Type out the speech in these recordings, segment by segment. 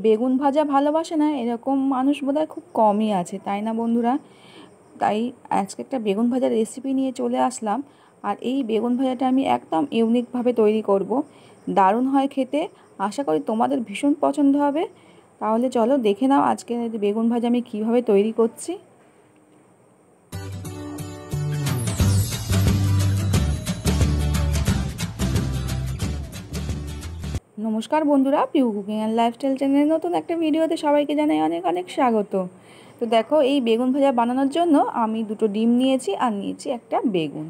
বেগুন ভাজা ভালোবাসে না এরকম মানুষ বোধহয় খুব কমই আছে, তাই না বন্ধুরা? তাই আজকে একটা বেগুন ভাজার রেসিপি নিয়ে চলে আসলাম। আর এই বেগুন ভাজাটা আমি একদম ইউনিকভাবে তৈরি করব। দারুণ হয় খেতে, আশা করি তোমাদের ভীষণ পছন্দ হবে। তাহলে চলো দেখে নাও আজকে বেগুন ভাজা আমি কীভাবে তৈরি করছি। নমস্কার বন্ধুরা, পিউ কুকিং অ্যান্ড লাইফস্টাইল চ্যানেলের নতুন একটা ভিডিওতে সবাইকে জানাই অনেক অনেক স্বাগত। তো দেখো, এই বেগুন ভাজা বানানোর জন্য আমি দুটো ডিম নিয়েছি আর নিয়েছি একটা বেগুন।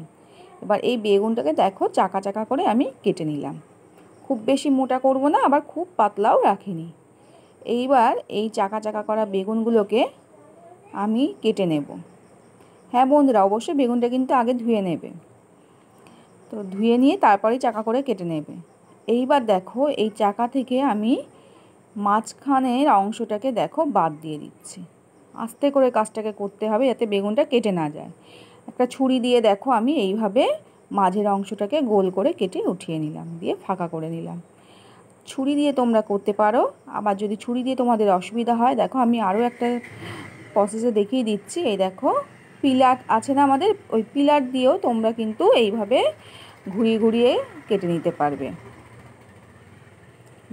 এবার এই বেগুনটাকে দেখো চাকা চাকা করে আমি কেটে নিলাম। খুব বেশি মোটা করব না, আবার খুব পাতলাও রাখিনি। এইবার এই চাকা চাকা করা বেগুনগুলোকে আমি কেটে নেব। হ্যাঁ বন্ধুরা, অবশ্যই বেগুনটা কিন্তু আগে ধুয়ে নেবে। তো ধুয়ে নিয়ে তারপরেই চাকা করে কেটে নেবে। এইবার দেখো, এই চাকা থেকে আমি মাঝখানের অংশটাকে দেখো বাদ দিয়ে দিচ্ছি। আস্তে করে কাজটাকে করতে হবে যাতে বেগুনটা কেটে না যায়। একটা ছুরি দিয়ে দেখো আমি এইভাবে মাঝের অংশটাকে গোল করে কেটে উঠিয়ে নিলাম, দিয়ে ফাঁকা করে নিলাম। ছুরি দিয়ে তোমরা করতে পারো, আবার যদি ছুরি দিয়ে তোমাদের অসুবিধা হয় দেখো আমি আরও একটা প্রসেসে দেখিয়ে দিচ্ছি। এই দেখো, পিলার আছে না আমাদের, ওই পিলার দিয়েও তোমরা কিন্তু এইভাবে ঘুরিয়ে ঘুরিয়ে কেটে নিতে পারবে।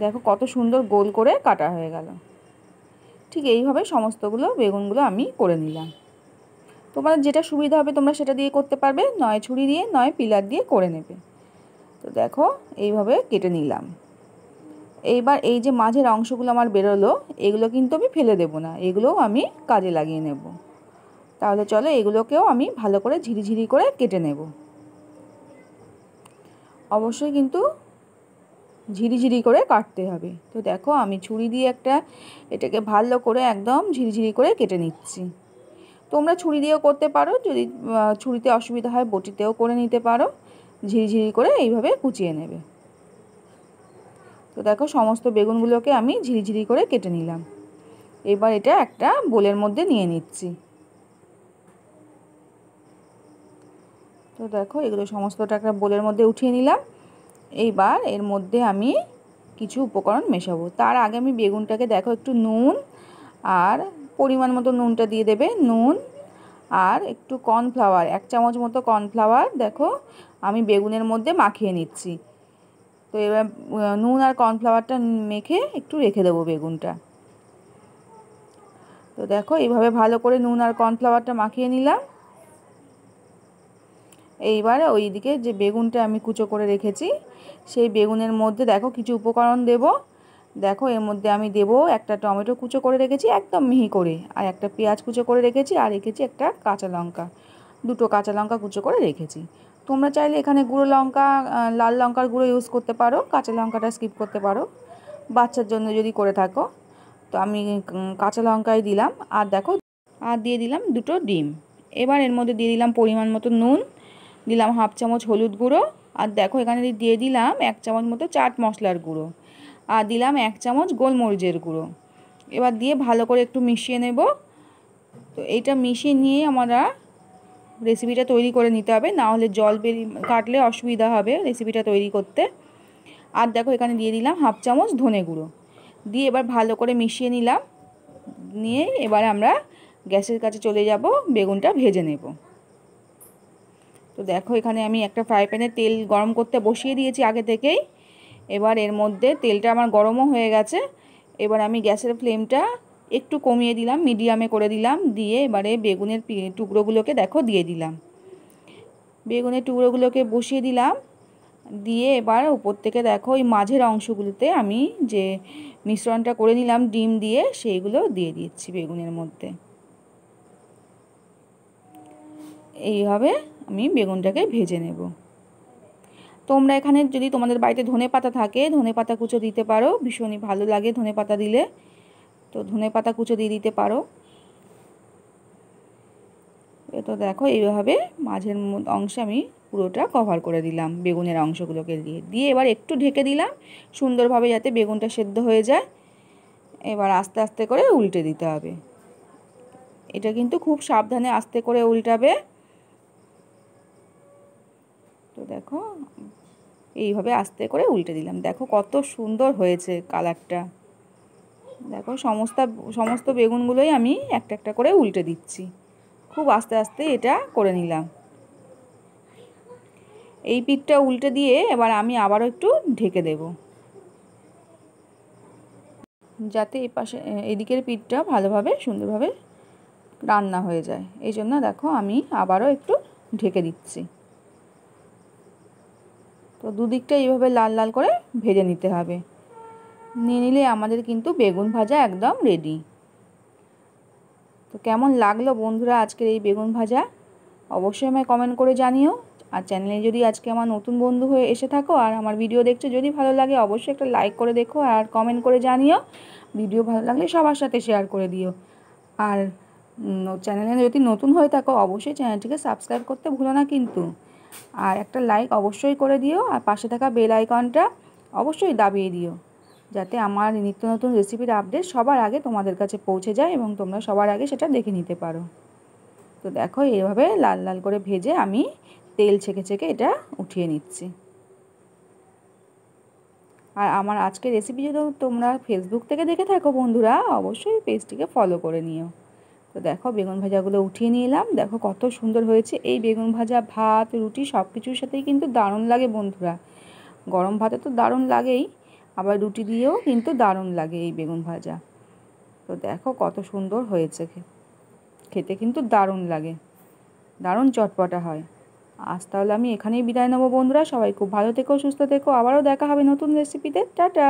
দেখো কত সুন্দর গোল করে কাটা হয়ে গেল। ঠিক এইভাবে সমস্তগুলো বেগুনগুলো আমি করে নিলাম। তোমার যেটা সুবিধা হবে তোমরা সেটা দিয়ে করতে পারবে, নয় ছুরি দিয়ে নয় পিলার দিয়ে করে নেবে। তো দেখো এইভাবে কেটে নিলাম। এইবার এই যে মাঝের অংশগুলো আমার বেরোলো, এগুলো কিন্তু আমি ফেলে দেবো না, এগুলোও আমি কাজে লাগিয়ে নেব। তাহলে চলো এগুলোকেও আমি ভালো করে ঝিরিঝিরি করে কেটে নেব। অবশ্যই কিন্তু ঝিরিঝিরি করে কাটতে হবে। তো দেখো আমি ছুরি দিয়ে এটাকে ভালো করে একদম ঝিরিঝিরি করে কেটে নিচ্ছি। তোমরা ছুরি দিয়েও করতে পারো, যদি ছুরিতে অসুবিধা হয় বটিতেও করে নিতে পারো। ঝিরিঝিরি করে এইভাবে কুচিয়ে নেবে। তো দেখো সমস্ত বেগুনগুলোকে আমি ঝিরিঝিরি করে কেটে নিলাম। এবার এটা একটা বোলের মধ্যে নিয়ে নিচ্ছি। তো দেখো এগুলো সমস্তটা একটা বোলের মধ্যে উঠিয়ে নিলাম। এইবার এর মধ্যে আমি কিছু উপকরণ মেশাবো। তার আগে আমি বেগুনটাকে দেখো একটু নুন আর পরিমাণ মতো নুনটা দিয়ে দেবে, নুন আর একটু কর্নফ্লাওয়ার, 1 চামচ মতো কর্নফ্লাওয়ার দেখো আমি বেগুনের মধ্যে মাখিয়ে নিচ্ছি। তো এবার নুন আর কর্নফ্লাওয়ারটা মেখে একটু রেখে দেবো বেগুনটা। তো দেখো এইভাবে ভালো করে নুন আর কর্নফ্লাওয়ারটা মাখিয়ে নিলাম। এইবারে ওইদিকে যে বেগুনটা আমি কুচো করে রেখেছি সেই বেগুনের মধ্যে দেখো কিছু উপকরণ দেব। দেখো এর মধ্যে আমি দেব একটা টমেটো কুচো করে রেখেছি একদম মিহি করে, আর একটা পেঁয়াজ কুচো করে রেখেছি, আর রেখেছি একটা কাঁচা লঙ্কা, দুটো কাঁচা লঙ্কা কুচো করে রেখেছি। তোমরা চাইলে এখানে গুঁড়ো লঙ্কা, লাল লঙ্কার গুঁড়ো ইউজ করতে পারো, কাঁচা লঙ্কাটা স্কিপ করতে পারো বাচ্চার জন্য যদি করে থাকো। তো আমি কাঁচা লঙ্কাই দিলাম। আর দেখো আর দিয়ে দিলাম দুটো ডিম। এবার এর মধ্যে দিয়ে দিলাম পরিমাণ মতো নুন, দিলাম 1/2 চামচ হলুদ গুঁড়ো, আর দেখো এখানে দিয়ে দিলাম 1 চামচ মতো চাট মশলার গুঁড়ো, আর দিলাম 1 চামচ গোলমরিচের গুঁড়ো। এবার দিয়ে ভালো করে একটু মিশিয়ে নেব। তো এইটা মিশিয়ে নিয়ে আমরা রেসিপিটা তৈরি করে নিতে হবে, না হলে জল কাটলে অসুবিধা হবে রেসিপিটা তৈরি করতে। আর দেখো এখানে দিয়ে দিলাম 1/2 চামচ ধনে গুঁড়ো, দিয়ে এবার ভালো করে মিশিয়ে নিলাম। নিয়ে এবার আমরা গ্যাসের কাছে চলে যাব, বেগুনটা ভেজে নেব। তো দেখো এখানে আমি একটা ফ্রাই প্যানে তেল গরম করতে বসিয়ে দিয়েছি আগে থেকেই। এবার এর মধ্যে তেলটা আমার গরমও হয়ে গেছে। এবার আমি গ্যাসের ফ্লেমটা একটু কমিয়ে দিলাম, মিডিয়ামে করে দিলাম। দিয়ে এবারে বেগুনের টুকরোগুলোকে দেখো দিয়ে দিলাম, বেগুনের টুকরোগুলোকে বসিয়ে দিলাম। দিয়ে এবার উপর থেকে দেখো ওই মাঝের অংশগুলোতে আমি যে মিশ্রণটা করে নিলাম ডিম দিয়ে সেইগুলো দিয়ে দিচ্ছি বেগুনের মধ্যে। এইভাবে আমি বেগুনটাকে ভেজে নেব। তোমরা এখানে যদি তোমাদের বাড়িতে ধনেপাতা থাকে ধনেপাতা কুচো দিতে পারো, ভীষণই ভালো লাগে ধনেপাতা দিলে। তো ধনেপাতা কুচো দিয়ে দিতে পারো। তো দেখো এইভাবে মাঝের অংশে আমি পুরোটা কভার করে দিলাম বেগুনের অংশগুলোকে দিয়ে। দিয়ে এবার একটু ঢেকে দিলাম সুন্দরভাবে যাতে বেগুনটা সেদ্ধ হয়ে যায়। এবার আস্তে আস্তে করে উল্টে দিতে হবে। এটা কিন্তু খুব সাবধানে আস্তে করে উল্টাবে। তো দেখো এইভাবে আস্তে করে উল্টে দিলাম, দেখো কত সুন্দর হয়েছে কালারটা। দেখো সমস্ত বেগুনগুলোই আমি একটা একটা করে উল্টে দিচ্ছি। খুব আস্তে আস্তে এটা করে নিলাম। এই পিঠটা উল্টে দিয়ে এবার আমি আবারও একটু ঢেকে দেব, যাতে এই পাশে এদিকের পিঠটা ভালোভাবে সুন্দরভাবে রান্না হয়ে যায়। এই জন্য দেখো আমি আবারও একটু ঢেকে দিচ্ছি। তো দুদিকটা এইভাবে লাল লাল করে ভেজে নিতে হবে। নিয়ে নিলে আমাদের কিন্তু বেগুন ভাজা একদম রেডি। তো কেমন লাগলো বন্ধুরা আজকের এই বেগুন ভাজা, অবশ্যই আমায় কমেন্ট করে জানিও। আর চ্যানেলে যদি আজকে আমার নতুন বন্ধু হয়ে এসে থাকো আর আমার ভিডিও দেখছো, যদি ভালো লাগে অবশ্যই একটা লাইক করে দেখো আর কমেন্ট করে জানিও। ভিডিও ভালো লাগলে সবার সাথে শেয়ার করে দিও। আর চ্যানেলে যদি নতুন হয়ে থাকো অবশ্যই চ্যানেলটিকে সাবস্ক্রাইব করতে ভুলো না কিন্তু। আর একটা লাইক অবশ্যই করে দিও, আর পাশে থাকা বেল আইকনটা অবশ্যই দাবিয়ে দিও, যাতে আমার নিত্য নতুন রেসিপির আপডেট সবার আগে তোমাদের কাছে পৌঁছে যায় এবং তোমরা সবার আগে সেটা দেখে নিতে পারো। তো দেখো এইভাবে লাল লাল করে ভেজে আমি তেল ছেঁকে ছেঁকে এটা উঠিয়ে নিচ্ছি। আর আমার আজকের রেসিপি যদি তোমরা ফেসবুক থেকে দেখে থাকো বন্ধুরা, অবশ্যই পেজটিকে ফলো করে নিও। তো দেখো বেগুন ভাজাগুলো উঠিয়ে নিলাম। দেখো কত সুন্দর হয়েছে। এই বেগুন ভাজা ভাত রুটি সব কিছুর সাথেই কিন্তু দারুণ লাগে বন্ধুরা। গরম ভাতে তো দারুণ লাগেই, আবার রুটি দিয়েও কিন্তু দারুণ লাগে এই বেগুন ভাজা। তো দেখো কত সুন্দর হয়েছে, খেতে কিন্তু দারুণ লাগে, দারুণ চটপটা হয়। আজ তাহলে আমি এখানেই বিদায় নেবো বন্ধুরা। সবাই খুব ভালো থেকো, সুস্থ থেকো। আবারও দেখা হবে নতুন রেসিপিতে। টাটা।